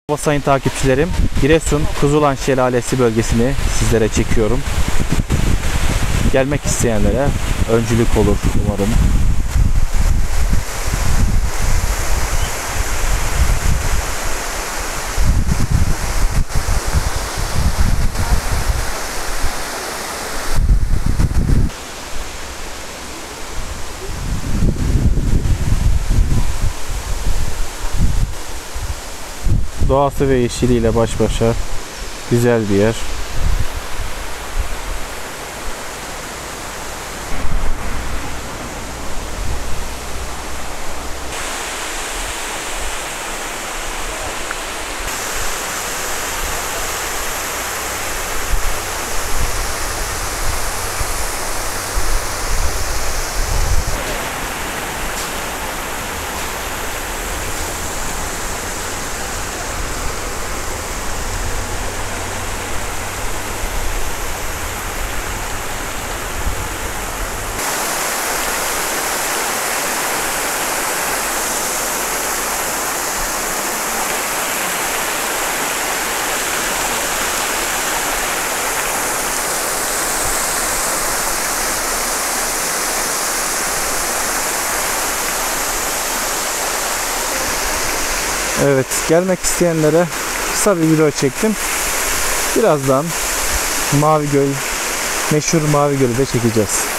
Merhaba sayın takipçilerim. Giresun Kuzulan Şelalesi bölgesini sizlere çekiyorum. Gelmek isteyenlere öncülük olur umarım. Doğası ve yeşiliyle baş başa güzel bir yer. Evet, gelmek isteyenlere kısa bir video çektim. Birazdan Mavi Göl, meşhur Mavi Göl'ü de çekeceğiz.